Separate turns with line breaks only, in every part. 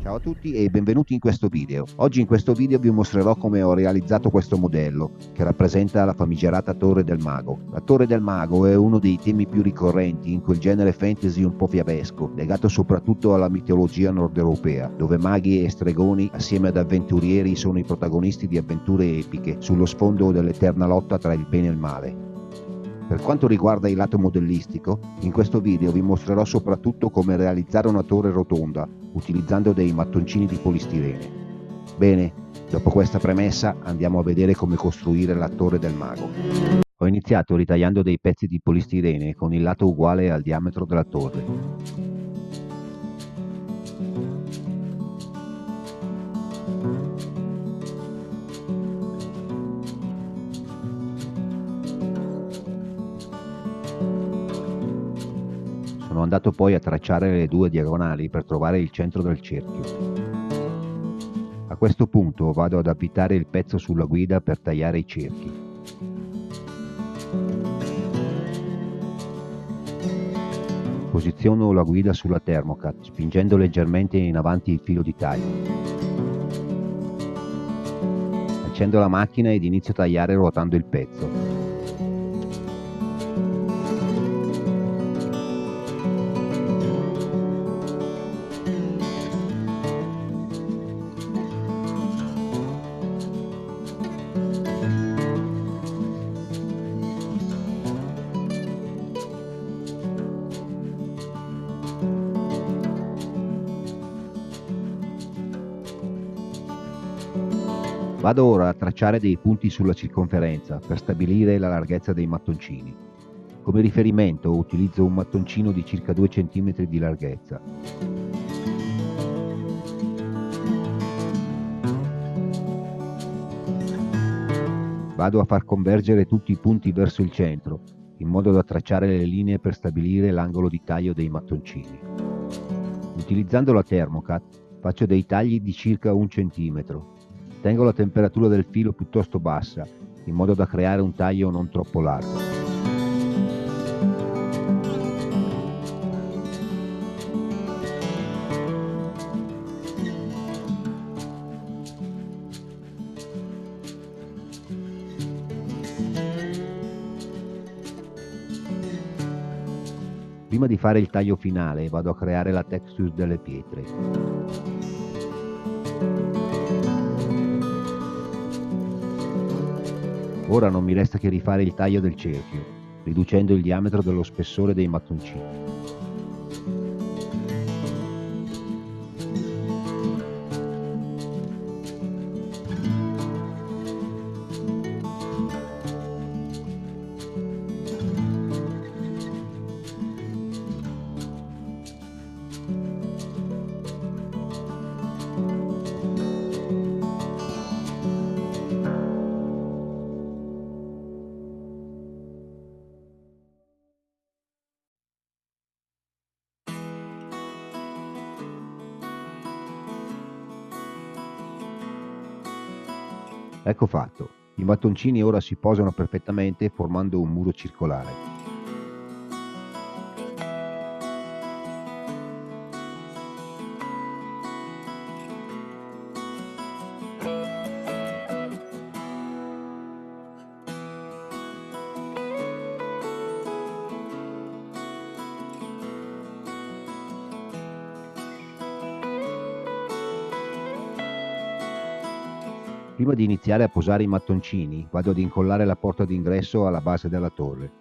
Ciao a tutti e benvenuti in questo video. Oggi in questo video vi mostrerò come ho realizzato questo modello che rappresenta la famigerata Torre del Mago. La Torre del Mago è uno dei temi più ricorrenti in quel genere fantasy un po' fiabesco, legato soprattutto alla mitologia nord-europea, dove maghi e stregoni assieme ad avventurieri sono i protagonisti di avventure epiche sullo sfondo dell'eterna lotta tra il bene e il male. Per quanto riguarda il lato modellistico, in questo video vi mostrerò soprattutto come realizzare una torre rotonda utilizzando dei mattoncini di polistirene. Bene, dopo questa premessa andiamo a vedere come costruire la Torre del Mago. Ho iniziato ritagliando dei pezzi di polistirene con il lato uguale al diametro della torre. Sono andato poi a tracciare le due diagonali per trovare il centro del cerchio. A questo punto vado ad avvitare il pezzo sulla guida per tagliare i cerchi. Posiziono la guida sulla Thermocut, spingendo leggermente in avanti il filo di taglio. Accendo la macchina ed inizio a tagliare ruotando il pezzo. Vado ora a tracciare dei punti sulla circonferenza per stabilire la larghezza dei mattoncini. Come riferimento utilizzo un mattoncino di circa 2 cm di larghezza. Vado a far convergere tutti i punti verso il centro, in modo da tracciare le linee per stabilire l'angolo di taglio dei mattoncini. Utilizzando la Thermocut faccio dei tagli di circa 1 cm. Tengo la temperatura del filo piuttosto bassa, in modo da creare un taglio non troppo largo. Prima di fare il taglio finale vado a creare la texture delle pietre. Ora non mi resta che rifare il taglio del cerchio, riducendo il diametro dello spessore dei mattoncini. Ecco fatto, i mattoncini ora si posano perfettamente formando un muro circolare. Prima di iniziare a posare i mattoncini, vado ad incollare la porta d'ingresso alla base della torre.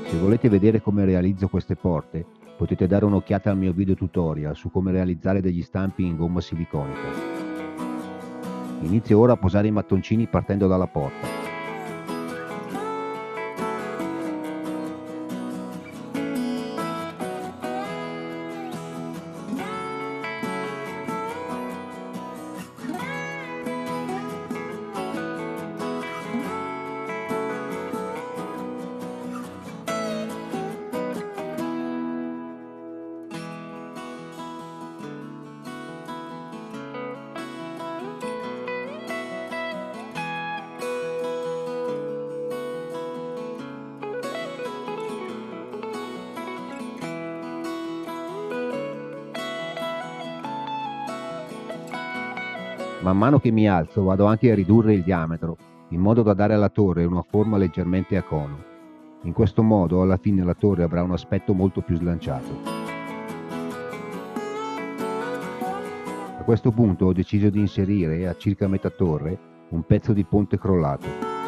Se volete vedere come realizzo queste porte, potete dare un'occhiata al mio video tutorial su come realizzare degli stampi in gomma siliconica. Inizio ora a posare i mattoncini partendo dalla porta. Man mano che mi alzo vado anche a ridurre il diametro, in modo da dare alla torre una forma leggermente a cono. In questo modo alla fine la torre avrà un aspetto molto più slanciato. A questo punto ho deciso di inserire, a circa metà torre, un pezzo di ponte crollato.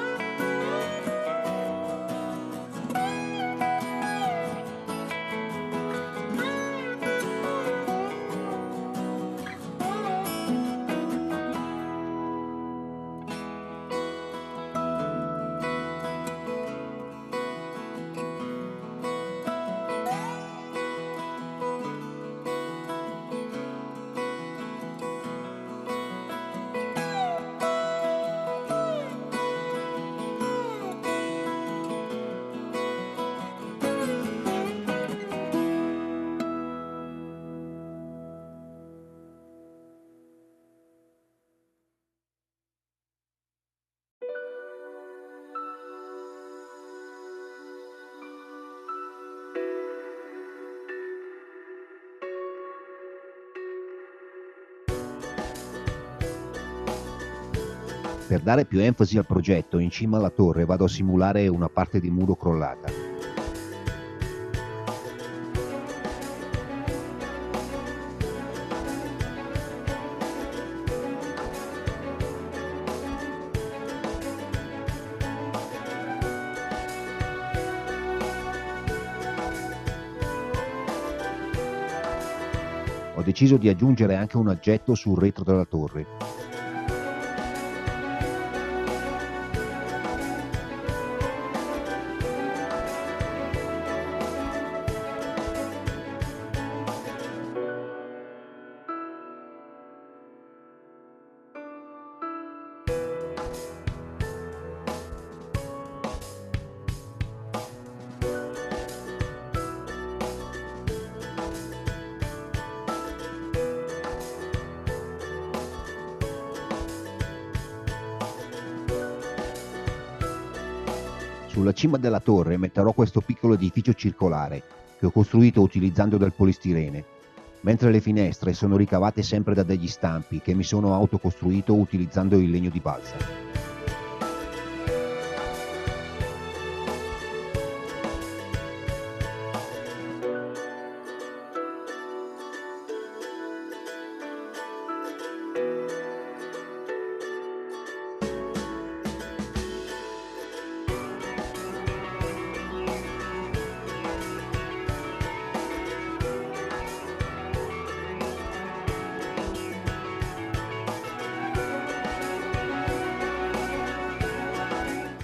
Per dare più enfasi al progetto, in cima alla torre vado a simulare una parte di muro crollata. Ho deciso di aggiungere anche un aggetto sul retro della torre. Sulla cima della torre metterò questo piccolo edificio circolare, che ho costruito utilizzando del polistirene, mentre le finestre sono ricavate sempre da degli stampi che mi sono autocostruito utilizzando il legno di balsa.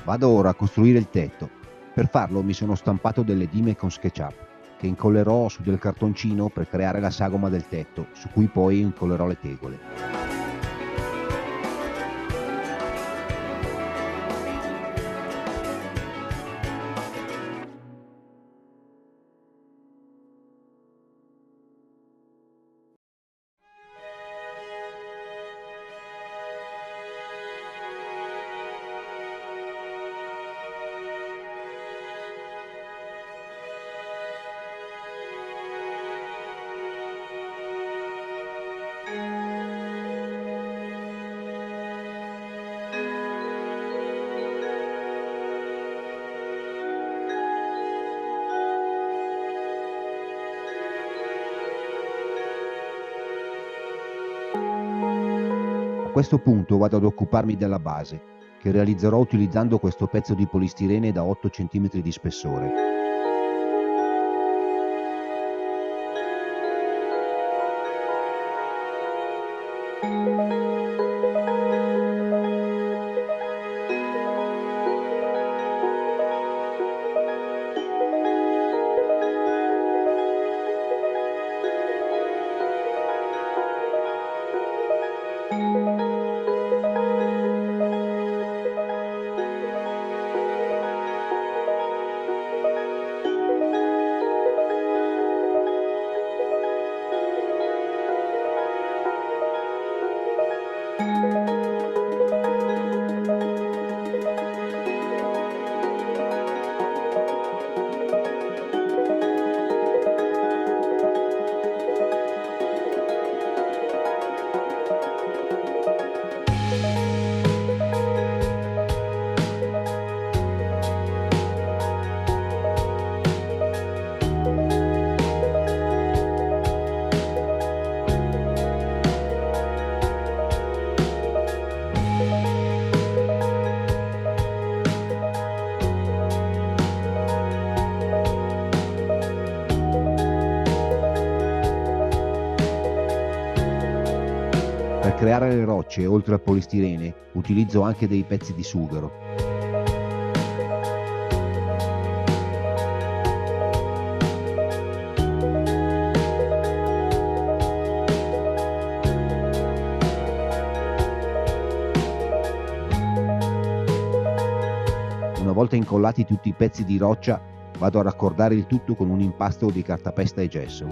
Vado ora a costruire il tetto. Per farlo mi sono stampato delle dime con SketchUp, che incollerò su del cartoncino per creare la sagoma del tetto, su cui poi incollerò le tegole. A questo punto vado ad occuparmi della base, che realizzerò utilizzando questo pezzo di polistirene da 8 cm di spessore. creare le rocce, oltre al polistirene, utilizzo anche dei pezzi di sughero. Una volta incollati tutti i pezzi di roccia, vado a raccordare il tutto con un impasto di cartapesta e gesso.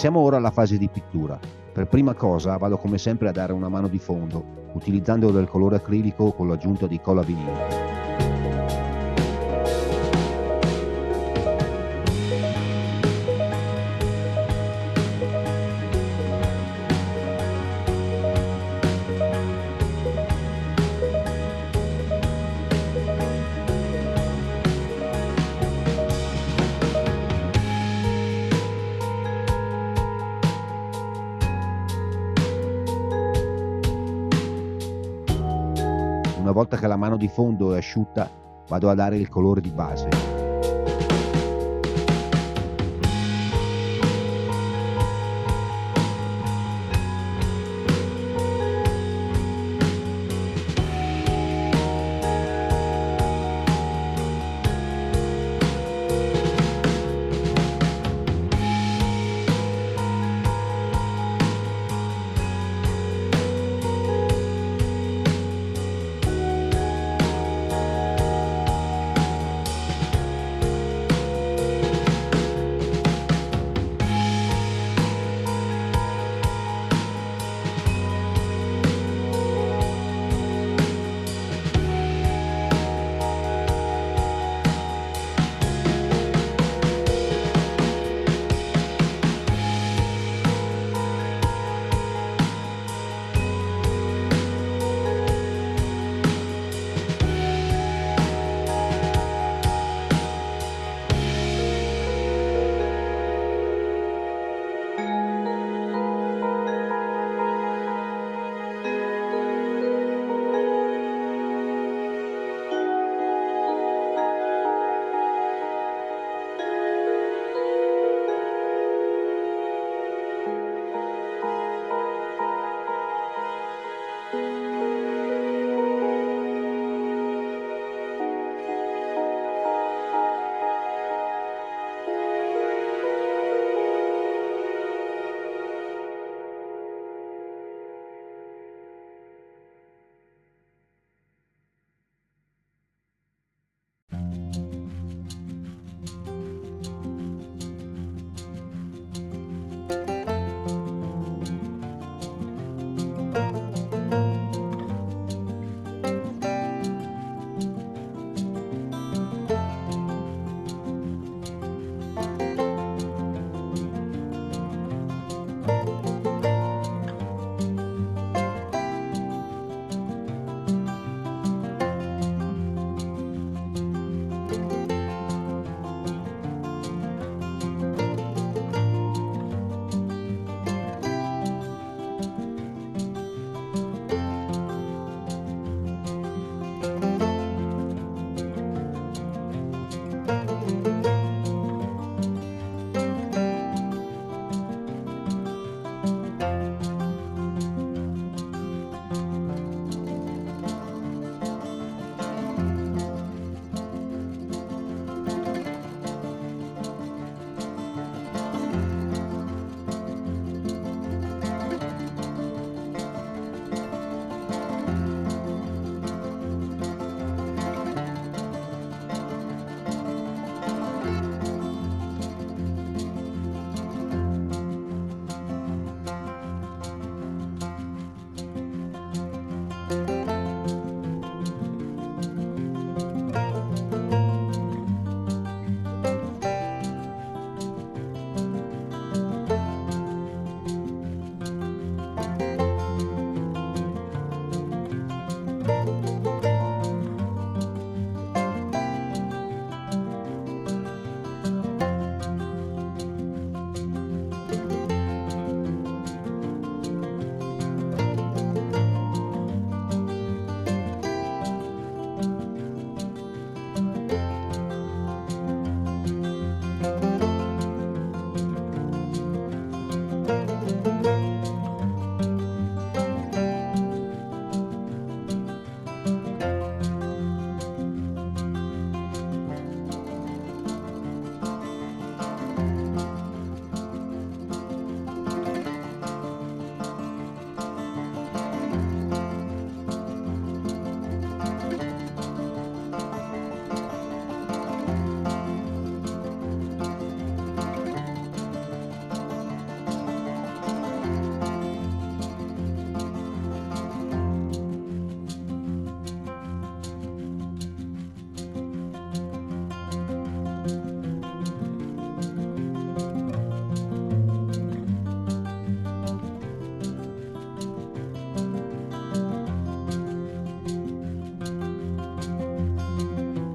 Passiamo ora alla fase di pittura. Per prima cosa vado come sempre a dare una mano di fondo, utilizzando del colore acrilico con l'aggiunta di colla vinile. Una volta che la mano di fondo è asciutta, vado a dare il colore di base.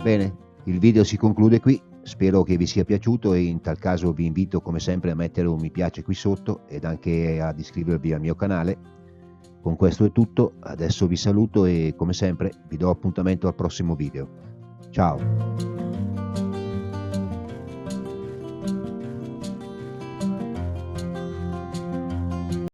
Bene, il video si conclude qui, spero che vi sia piaciuto e in tal caso vi invito come sempre a mettere un mi piace qui sotto ed anche ad iscrivervi al mio canale. Con questo è tutto, adesso vi saluto e come sempre vi do appuntamento al prossimo video. Ciao!